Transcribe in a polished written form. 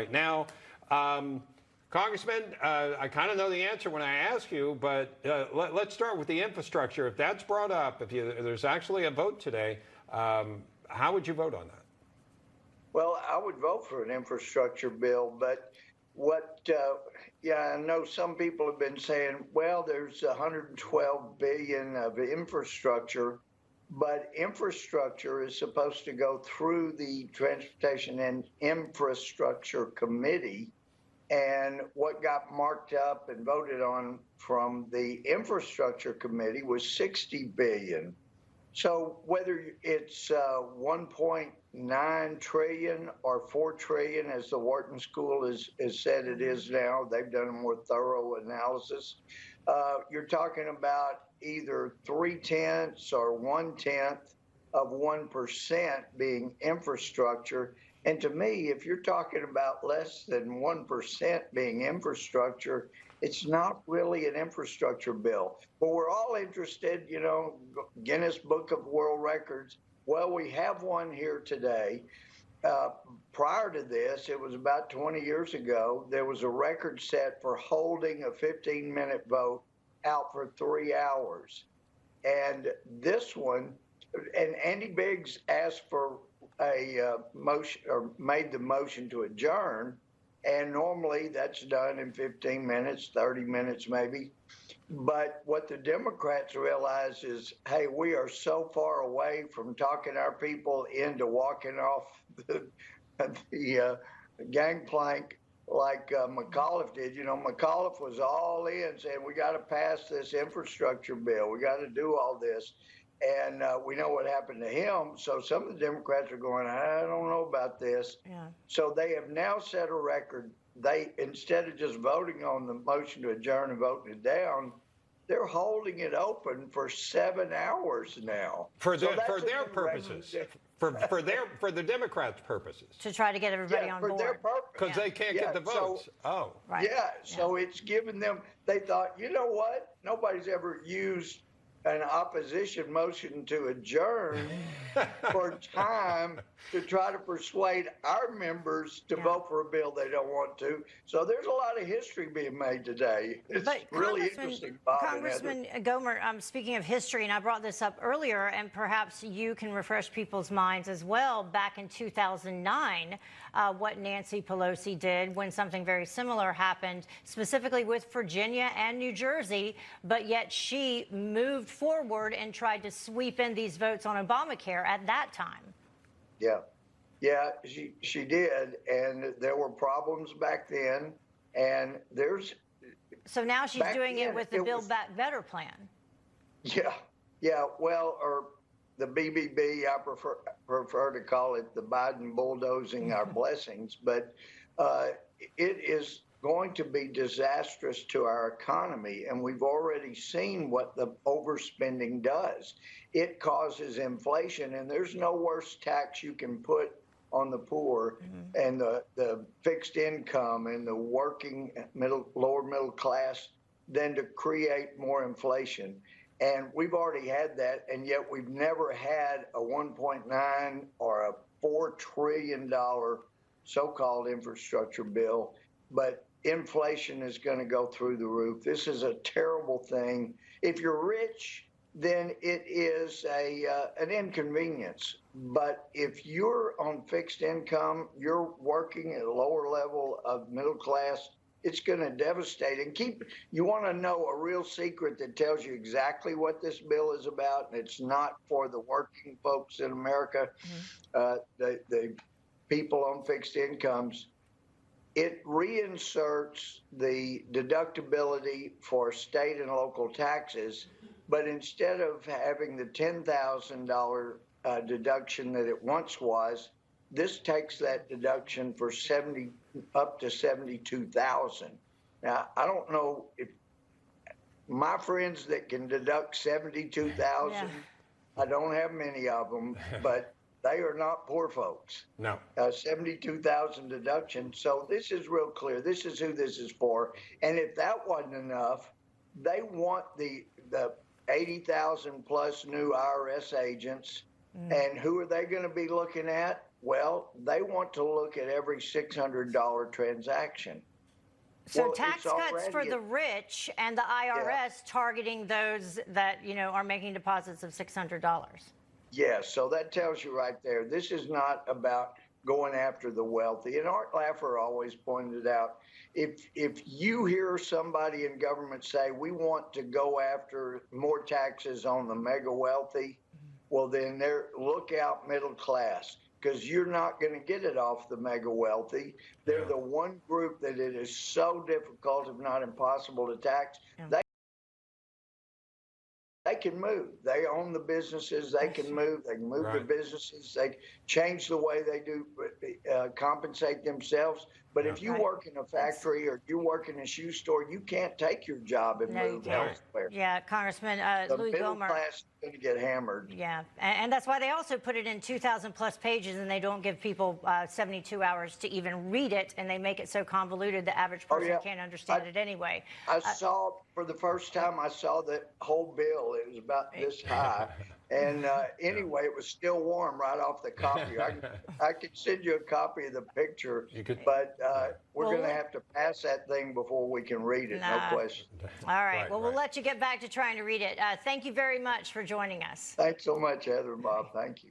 right now. Congressman, I kind of know the answer when I ask you, but let's start with the infrastructure. If that's brought up, if there's actually a vote today, how would you vote on that? Well, I would vote for an infrastructure bill, but I know some people have been saying, well, there's 112 billion of infrastructure, but infrastructure is supposed to go through the Transportation and Infrastructure Committee. And what got marked up and voted on from the Infrastructure Committee was 60 billion. So whether it's 1.9 trillion or 4 trillion, as the Wharton School has said it is now, they've done a more thorough analysis. You're talking about either 3/10 or 1/10 of 1% being infrastructure. And to me, if you're talking about less than 1% being infrastructure, it's not really an infrastructure bill. But we're all interested, Guinness Book of World Records. Well, we have one here today. Prior to this, it was about 20 years ago, there was a record set for holding a 15-minute vote out for 3 hours. And this one, and Andy Biggs asked for a motion, or made the motion to adjourn, and normally that's done in 15 minutes, 30 minutes maybe. But what the Democrats realize is, hey, we are so far away from talking our people into walking off the gangplank like McAuliffe did. McAuliffe was all in saying, we got to pass this infrastructure bill. We got to do all this. And we know what happened to him. So some of the Democrats are going, I don't know about this. Yeah. So they have now set a record. They, instead of just voting on the motion to adjourn and voting it down, they're holding it open for 7 hours now. For their purposes. For the Democrats' purposes. To try to get everybody on board. For their purpose. Because they can't get the votes. Right. Yeah, so it's given them, they thought, you know what? Nobody's ever used an opposition motion to adjourn for time to try to persuade our members to vote for a bill they don't want to. So there's a lot of history being made today. It's really interesting, Bob. Congressman Gohmert, speaking of history, and I brought this up earlier, and perhaps you can refresh people's minds as well, back in 2009, what Nancy Pelosi did when something very similar happened, specifically with Virginia and New Jersey, but yet she moved forward and tried to sweep in these votes on Obamacare at that time. Yeah, she did, and there were problems back then, and there's... So now she's doing it with the Build Back Better plan. Yeah, well, or the BBB, I prefer to call it the Biden bulldozing our blessings, but it is going to be disastrous to our economy, and we've already seen what the overspending does. It causes inflation, and there's no worse tax you can put on the poor and the fixed income and the working lower middle class than to create more inflation. And we've already had that, and yet we've never had a 1.9 or a $4 trillion so-called infrastructure bill. But inflation is going to go through the roof. This is a terrible thing. If you're rich, then it is an inconvenience. But if you're on fixed income, you're working at a lower level of middle class, it's going to devastate. And you want to know a real secret that tells you exactly what this bill is about, and it's not for the working folks in America, the people on fixed incomes. It reinserts the deductibility for state and local taxes, but instead of having the $10,000 deduction that it once was, this takes that deduction for up to $72,000. Now, I don't know if my friends that can deduct $72,000, I don't have many of them, but they are not poor folks. No. 72,000 deduction. So this is real clear. This is who this is for. And if that wasn't enough, they want the 80,000 plus new IRS agents. And who are they going to be looking at? Well, they want to look at every $600 transaction. So Well, tax it's cuts for already the rich and the IRS targeting those that, are making deposits of $600. Yeah, so that tells you right there. This is not about going after the wealthy. And Art Laffer always pointed out, if you hear somebody in government say we want to go after more taxes on the mega wealthy, well then look out middle class, because you're not going to get it off the mega wealthy. They're the one group that it is so difficult, if not impossible, to tax. They can move. They own the businesses. They can move. They can move their businesses. They change the way they do compensate themselves. But if you work in a factory or you work in a shoe store, you can't take your job and move elsewhere. Yeah, Congressman The Louie middle Gohmert. class is going to get hammered. Yeah, and that's why they also put it in 2,000 plus pages, and they don't give people 72 hours to even read it, and they make it so convoluted the average person can't understand it anyway. I saw, for the first time, I saw the whole bill. It was about this high. And anyway, it was still warm right off the copy. I could send you a copy of the picture, but we're going to have to pass that thing before we can read it, no question. All right. Well, we'll let you get back to trying to read it. Thank you very much for joining us. Thanks so much, Heather and Bob. Thank you.